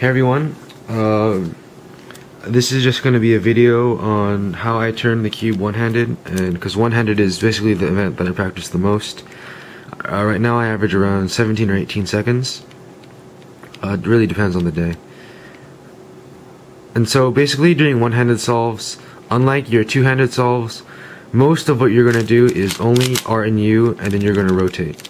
Hey everyone, this is just going to be a video on how I turn the cube one-handed, and because one-handed is basically the event that I practice the most. Right now I average around 17 or 18 seconds. It really depends on the day. And so basically doing one-handed solves, unlike your two-handed solves, most of what you're going to do is only R and U, and then you're going to rotate.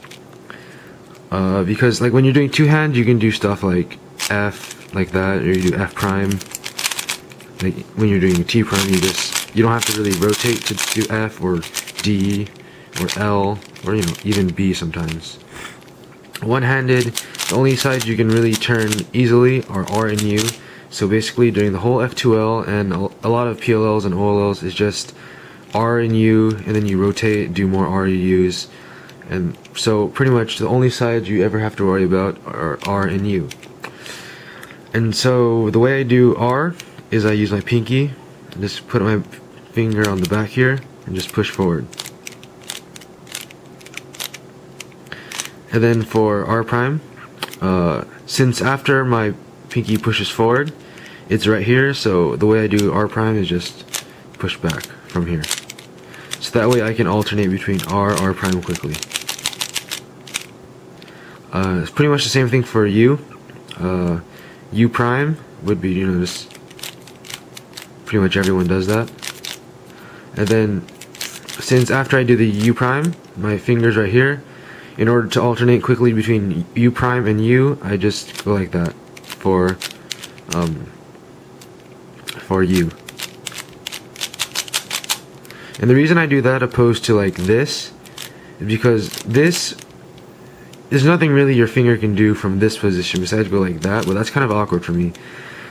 Because like when you're doing two-hand, you can do stuff like F, like that, or you do F prime. Like when you're doing T prime, you don't have to really rotate to do F or D or L or even B sometimes. One-handed, the only sides you can really turn easily are R and U. So basically doing the whole F2L and a lot of PLLs and OLLs is just R and U, and then you rotate, do more RUs. And so pretty much the only sides you ever have to worry about are R and U. And so the way I do R is I use my pinky and just put my finger on the back here and just push forward. And then for R prime, since after my pinky pushes forward, it's right here, so the way I do R prime is just push back from here. So that way I can alternate between R prime quickly. It's pretty much the same thing for U. U prime would be, just pretty much everyone does that. And then since after I do the U prime, my finger's right here, in order to alternate quickly between U prime and U, I just go like that for U. And the reason I do that opposed to like this is because there's nothing really your finger can do from this position besides go like that, but that's kind of awkward for me.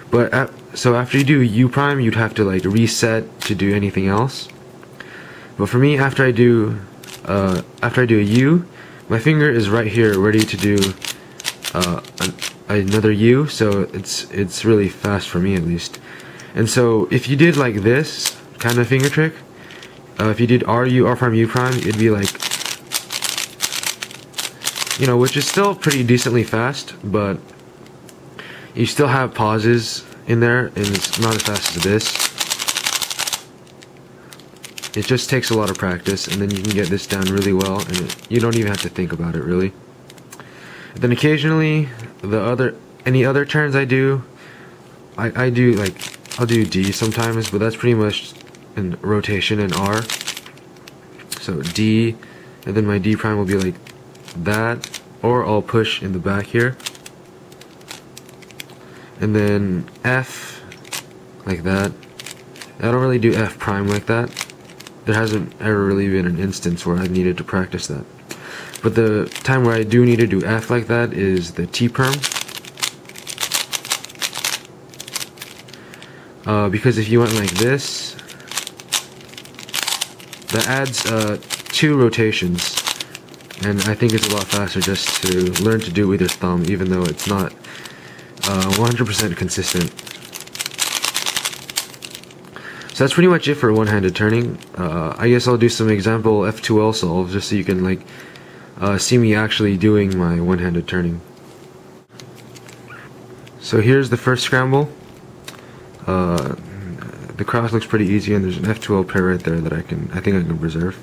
But so after you do U prime, you'd have to like reset to do anything else. But for me, after I do a U, my finger is right here ready to do another U, so it's really fast for me at least. And so if you did like this kind of finger trick, if you did RU, R prime, U prime, it'd be like, which is still pretty decently fast, but you still have pauses in there, and it's not as fast as this. It just takes a lot of practice, and then you can get this down really well, and you don't even have to think about it really. And then occasionally, any other turns I do, I'll do D sometimes, but that's pretty much in rotation in R. So D, and then my D prime will be like that, or I'll push in the back here, and then F like that. I don't really do F prime like that. There hasn't ever really been an instance where I've needed to practice that, but the time where I do need to do F like that is the T perm, because if you went like this, that adds 2 rotations. And I think it's a lot faster just to learn to do with your thumb, even though it's not 100% consistent. So that's pretty much it for one-handed turning. I guess I'll do some example F2L solves just so you can see me actually doing my one-handed turning. So here's the first scramble. The cross looks pretty easy, and there's an F2L pair right there that I think I can preserve.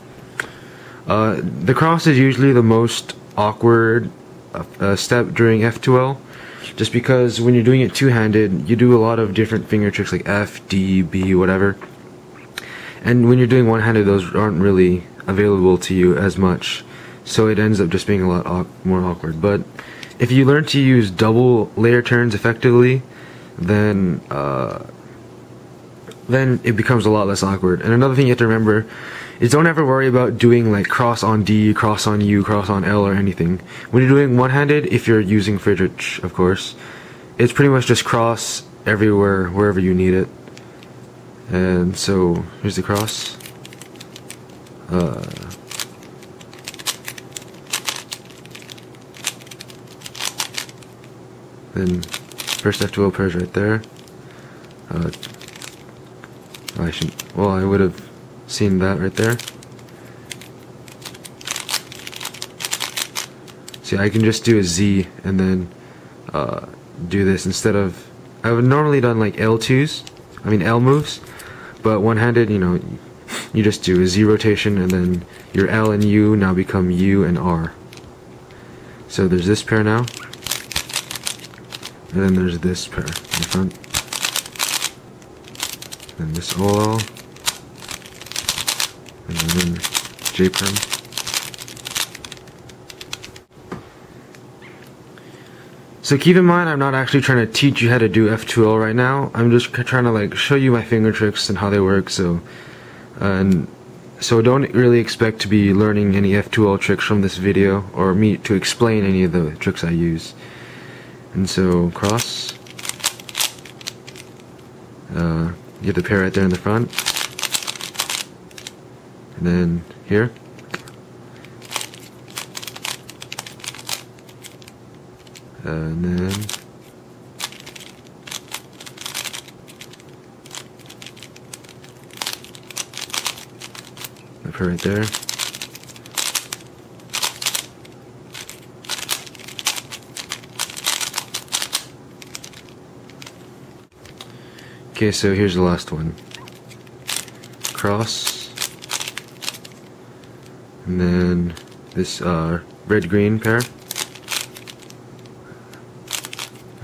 The cross is usually the most awkward step during F2L, just because when you're doing it two-handed, you do a lot of different finger tricks like F, D, B, whatever. And when you're doing one-handed, those aren't really available to you as much, so it ends up just being a lot more awkward. But if you learn to use double layer turns effectively, then it becomes a lot less awkward. And another thing you have to remember is don't ever worry about doing like cross on D, cross on U, cross on L or anything. When you're doing one-handed, if you're using Friedrich, of course, it's pretty much just cross everywhere, wherever you need it. And so, here's the cross. Then, first F2L pairs right there. I would have seen that right there. See, I can just do a Z and then do this instead of, I would normally done like L moves, but one-handed, you know, you just do a Z rotation and then your L and U now become U and R. So there's this pair now, and then there's this pair in the front, and this OL, and then J perm. So keep in mind, I'm not actually trying to teach you how to do F2L right now. I'm just trying to like show you my finger tricks and how they work. So don't really expect to be learning any F2L tricks from this video, or me to explain any of the tricks I use. And so cross, you get the pair right there in the front, and then here, and then the pair right there. Okay, so here's the last one. Cross, and then this red-green pair.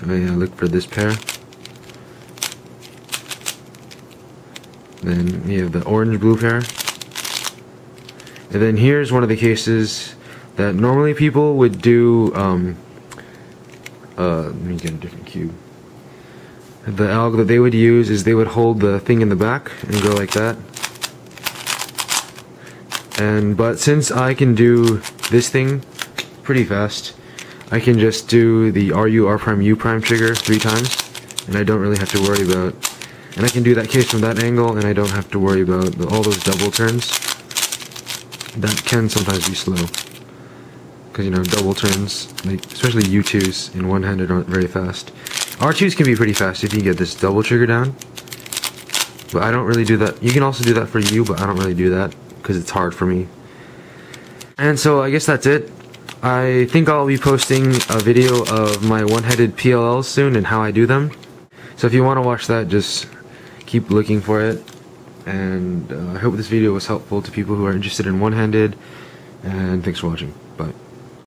Look for this pair. Then you have the orange-blue pair. And then here's one of the cases that normally people would do. Let me get a different cube. The alg that they would use is they would hold the thing in the back and go like that. But since I can do this thing pretty fast, I can just do the RU, R prime, U prime trigger 3 times, and I don't really have to worry about, and I can do that case from that angle, and I don't have to worry about all those double turns. That can sometimes be slow, because you know, double turns, like especially U2s in one-handed aren't very fast. R2s can be pretty fast if you get this double trigger down, but I don't really do that. You can also do that for U, but I don't really do that because it's hard for me. And so I guess that's it. I think I'll be posting a video of my one-headed PLLs soon and how I do them. So if you want to watch that, just keep looking for it. And I hope this video was helpful to people who are interested in one-handed. And thanks for watching.